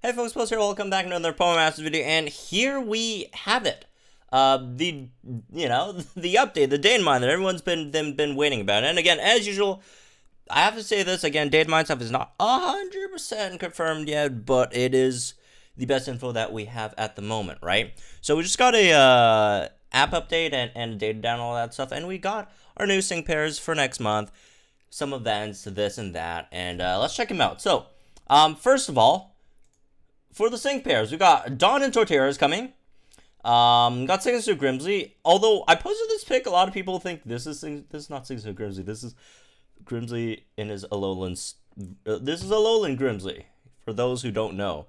Hey folks, Post here, welcome back to another Poem Masters video, and here we have it. The update, the Datamine that everyone's been waiting about. And again, as usual, I have to say this again, Datamine stuff is not 100% confirmed yet, but it is the best info that we have at the moment, right? So we just got a app update and data down, all that stuff, and we got our new sync pairs for next month, some events, this and that, and let's check them out. So, first of all, for the sync pairs, we got Dawn and Torterra is coming. Got SYGNA Grimsley. Although I posted this pic, a lot of people think this is not SYGNA Grimsley. This is Grimsley in his Alolan. This is Alolan Grimsley. For those who don't know,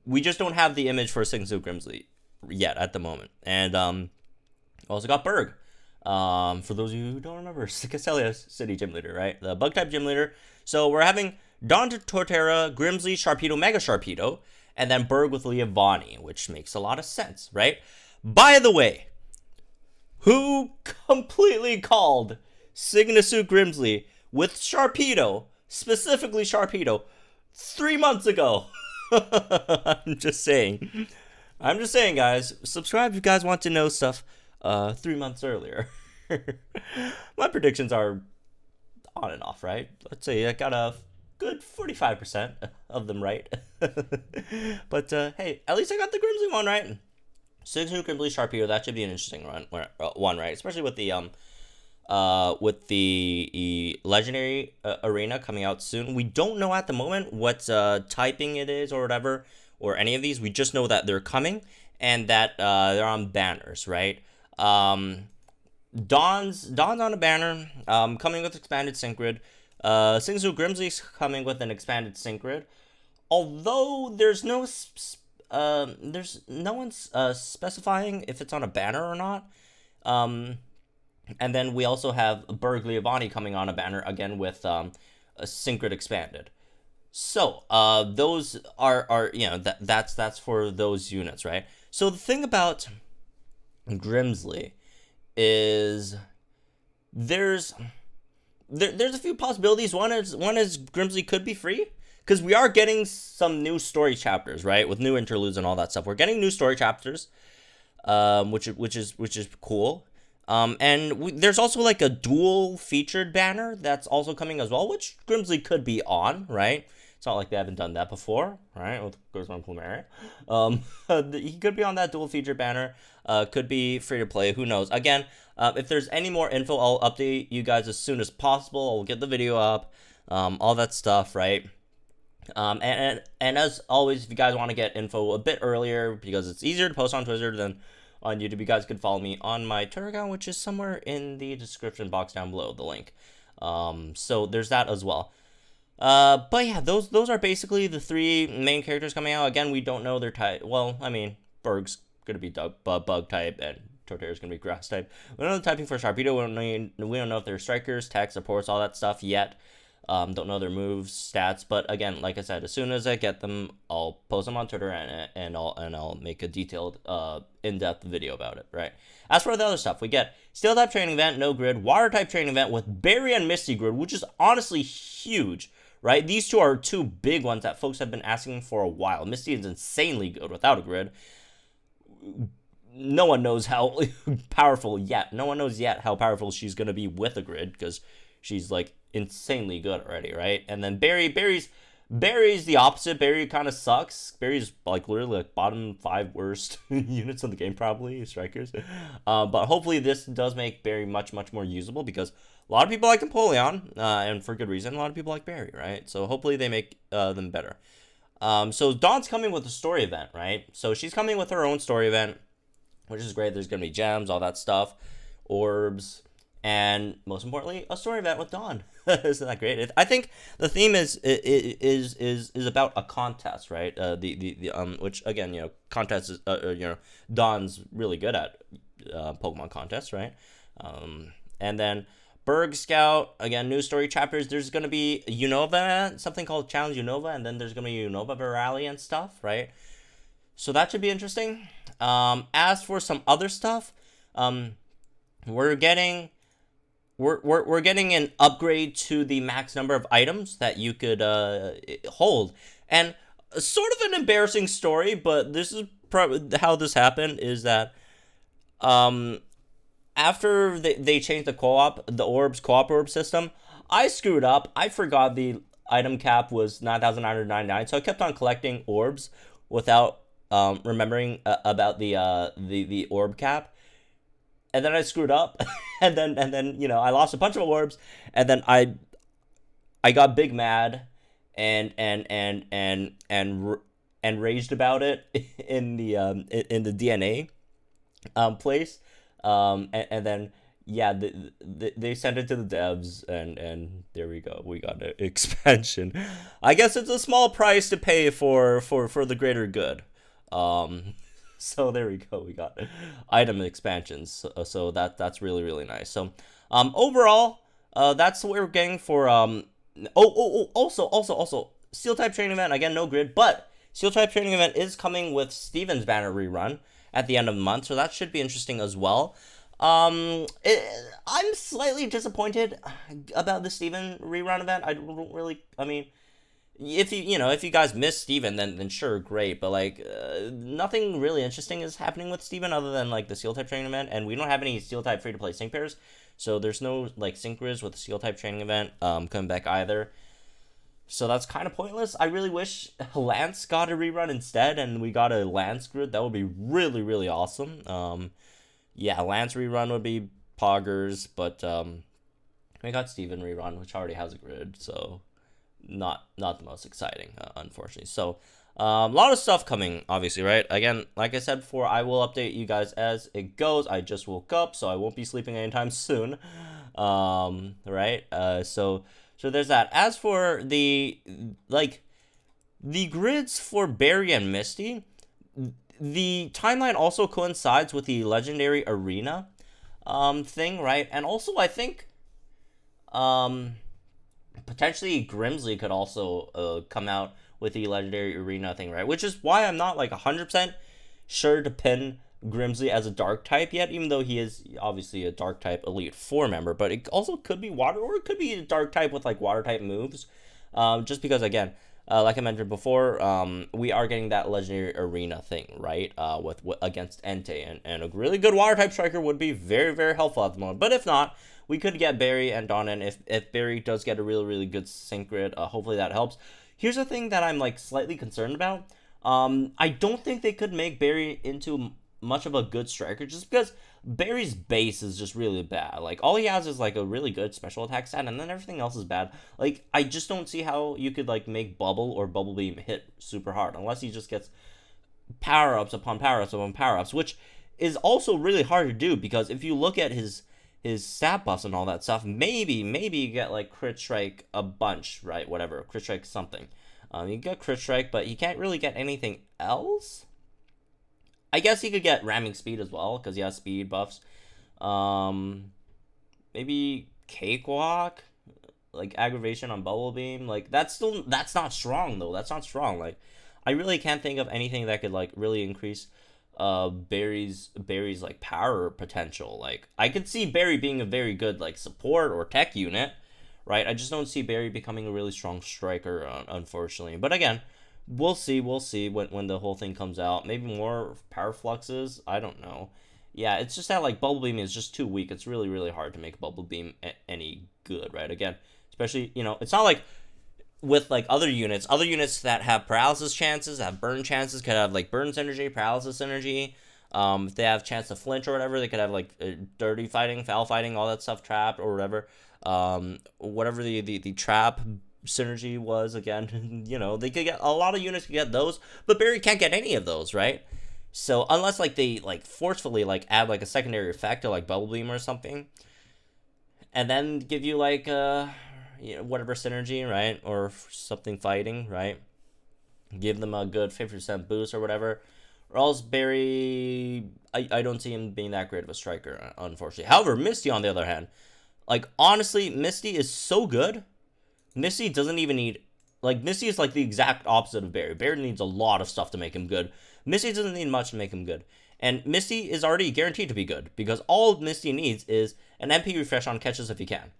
we just don't have the image for SYGNA Grimsley yet at the moment. And also got BURGH. For those of you who don't remember, Castelia City Gym Leader, right? The Bug type Gym Leader. So we're having Dawn Torterra, Grimsley, Sharpedo, Mega Sharpedo, and then BURGH with Leavanny, which makes a lot of sense, right? By the way, who completely called SYGNA Grimsley with Sharpedo, specifically Sharpedo, 3 months ago? I'm just saying, guys. Subscribe if you guys want to know stuff 3 months earlier. My predictions are on and off, right? Let's say I got a good 45% of them right. But hey, at least I got the Grimsley one right. SYGNA Grimsley Sharpedo, that should be an interesting one, right? Especially with the legendary arena coming out soon. We don't know at the moment what typing it is or whatever, or any of these. We just know that they're coming and that they're on banners, right? Dawn's on a banner, coming with expanded sync grid. SYGNA Grimsley's coming with an expanded sync grid, although there's no one's specifying if it's on a banner or not. And then we also have BURGH Leavanny coming on a banner again with a sync grid expanded. So those are that's for those units, right? So the thing about Grimsley is there's a few possibilities. One is Grimsley could be free, because we are getting some new story chapters, right, with new interludes and all that stuff. We're getting new story chapters, which is cool. And there's also like a dual featured banner that's also coming as well, which Grimsley could be on, right? It's not like they haven't done that before, right? With Grimsley Plumeria. He could be on that dual featured banner. Could be free to play. Who knows? Again, if there's any more info, I'll update you guys as soon as possible. I'll get the video up, all that stuff, right? And as always, if you guys want to get info a bit earlier, because it's easier to post on Twitter than on YouTube, you guys could follow me on my Twitter account, which is somewhere in the description box down below, the link. So there's that as well. But yeah, those are basically the three main characters coming out. Again, we don't know their type. Well, I mean, BURGH's gonna be bug type, and Torterra's gonna be grass type. We don't know the typing for Sharpedo. We don't know if they're strikers, tech, supports, all that stuff yet. Don't know their moves, stats. But again, like I said, as soon as I get them, I'll post them on Twitter and I'll make a detailed, in-depth video about it. Right. As for the other stuff, we get Steel type training event, no grid, Water type training event with Barry and Misty grid, which is honestly huge. Right, these two are two big ones that folks have been asking for a while. Misty is insanely good without a grid. No one knows how powerful yet. No one knows yet how powerful she's gonna be with a grid, because she's like insanely good already, right? And then Barry's the opposite. Barry kind of sucks. Barry's like literally like bottom 5 worst units in the game, probably strikers. But hopefully this does make Barry much more usable, because a lot of people like Empoleon, and for good reason. A lot of people like Barry, right? So hopefully they make them better. So Dawn's coming with a story event, right? So she's coming with her own story event, which is great. There's gonna be gems, all that stuff, orbs, and most importantly, a story event with Dawn. Isn't that great? I think the theme is about a contest, right? Which again, contest is Dawn's really good at Pokemon contests, right? And then BURGH Scout, again, new story chapters. There's going to be Unova, something called Challenge Unova, and then there's going to be Unova Rally and stuff, right? So that should be interesting. As for some other stuff, we're getting an upgrade to the max number of items that you could hold. And sort of an embarrassing story, but this is probably how this happened. Is that um after they changed the orbs co-op orb system, I screwed up. I forgot the item cap was 9,999, so I kept on collecting orbs without remembering about the orb cap, and then I screwed up, and then I lost a bunch of orbs, and then I got big mad, and raged about it in the DNA place, and then yeah, they sent it to the devs, and there we go. We got an expansion. I guess it's a small price to pay for the greater good. Um, so there we go. We got item expansions. So that's really really nice. So overall, that's what we're getting for Also, Steel type training event again, no grid, but Steel type training event is coming with Steven's banner rerun at the end of the month, so that should be interesting as well. I'm slightly disappointed about the Steven rerun event. I don't really. I mean, if you guys miss Steven, then sure, great. But like, nothing really interesting is happening with Steven other than like the Steel type training event, and we don't have any Steel type free to play sync pairs, so there's no like sync grids with the Steel type training event coming back either. So that's kind of pointless. I really wish Lance got a rerun instead, and we got a Lance grid. That would be really really awesome. Yeah, Lance rerun would be poggers, but we got Steven rerun, which already has a grid, so not the most exciting, unfortunately. So a lot of stuff coming, obviously, right? Again, like I said before, I will update you guys as it goes. I just woke up, so I won't be sleeping anytime soon. Right? So there's that. As for the grids for Barry and Misty, the timeline also coincides with the legendary arena thing, right? And also I think potentially Grimsley could also come out with the legendary arena thing, right? Which is why I'm not like 100% sure to pin Grimsley as a dark type yet, even though he is obviously a dark type elite 4 member, but it also could be water, or it could be a dark type with like water type moves, just because again, like I mentioned before, we are getting that legendary arena thing, right? With against Entei, and a really good water type striker would be very very helpful at the moment. But if not, we could get Barry and Donan. If Barry does get a really really good sync grid, hopefully that helps. Here's the thing that I'm like slightly concerned about. I don't think they could make Barry into much of a good striker, just because Barry's base is just really bad. Like, all he has is like a really good special attack stat, and then everything else is bad. Like, I just don't see how you could like make Bubble or Bubble Beam hit super hard, unless he just gets power-ups upon power-ups upon power-ups, which is also really hard to do, because if you look at his stat buffs and all that stuff, maybe you get like crit strike a bunch, right? Whatever, crit strike something. You get crit strike, but you can't really get anything else. I guess he could get ramming speed as well, because he has speed buffs. Maybe cakewalk, like aggravation on bubble beam. Like, that's not strong though. That's not strong. Like, I really can't think of anything that could like really increase Barry's like power potential. Like, I could see Barry being a very good like support or tech unit, right? I just don't see Barry becoming a really strong striker, unfortunately. But again, we'll see when the whole thing comes out. Maybe more power fluxes, I don't know. Yeah, it's just that like bubble beam is just too weak. It's really really hard to make bubble beam any good, right? Again, especially, it's not like with like other units that have paralysis chances, have burn chances, could have like burn synergy, paralysis synergy. If they have chance to flinch or whatever, they could have like dirty fighting, foul fighting, all that stuff trapped or whatever. Whatever the trap synergy was, again, they could get a lot of units, could get those, but Barry can't get any of those, right? So unless like they like forcefully like add like a secondary effect to like bubble beam or something, and then give you like whatever synergy, right, or something fighting, right, give them a good 50% boost or whatever, or else Barry, I don't see him being that great of a striker, unfortunately. However, Misty on the other hand, like, honestly, Misty is so good. Misty doesn't even need, like, Misty is like the exact opposite of Barry. Barry needs a lot of stuff to make him good. Misty doesn't need much to make him good. And Misty is already guaranteed to be good, because all Misty needs is an MP refresh on catches if he can.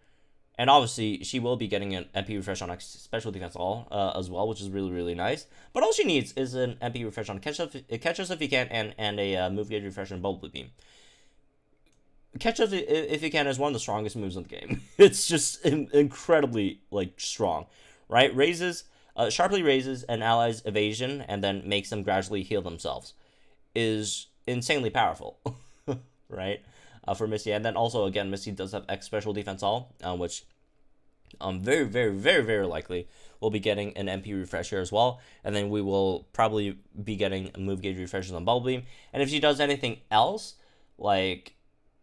And obviously, she will be getting an MP refresh on special defense all as well, which is really, really nice. But all she needs is an MP refresh on catch us if you can, and a move gauge refresh on Bubble Beam. Catch us if you can is one of the strongest moves in the game. It's just incredibly like strong, right? Sharply raises an ally's evasion and then makes them gradually heal themselves. Is insanely powerful, right? For Misty, and then also again, Misty does have X special defense all, which very, very, very, very likely will be getting an MP refresh here as well, and then we will probably be getting move gauge refreshes on Bubble Beam. And if she does anything else, like,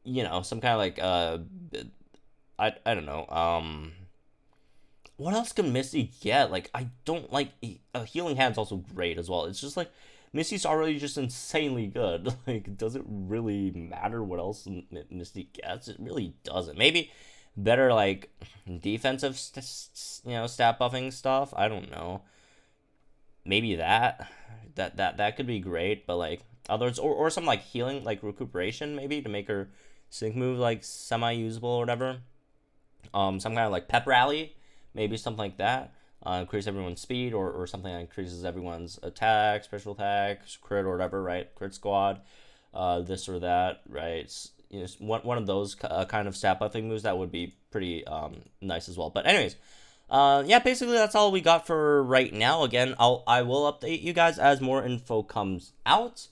you know, some kind of like I don't know, what else can Misty get? Like, I don't like Healing Hand's also great as well. It's just like Misty's already just insanely good. Like, does it really matter what else Misty gets? It really doesn't. Maybe better like defensive stat buffing stuff. I don't know. Maybe that could be great, but like others or some like healing, like recuperation, maybe to make her sync move like semi-usable or whatever. Some kind of like pep rally, maybe something like that. Increase everyone's speed, or something that increases everyone's attack, special attacks, crit or whatever, right? Crit squad, this or that, right? You know, one of those kind of stat buffing moves that would be pretty nice as well. But anyways, yeah, basically that's all we got for right now. Again, I will update you guys as more info comes out.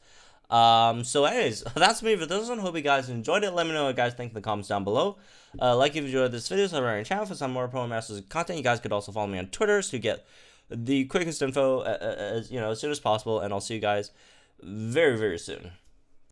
So anyways, that's me for this one. Hope you guys enjoyed it. Let me know what you guys think in the comments down below. Like if you enjoyed this video, subscribe to my channel for some more Promo Masters content. You guys could also follow me on Twitter to get the quickest info as soon as possible. And I'll see you guys very, very soon.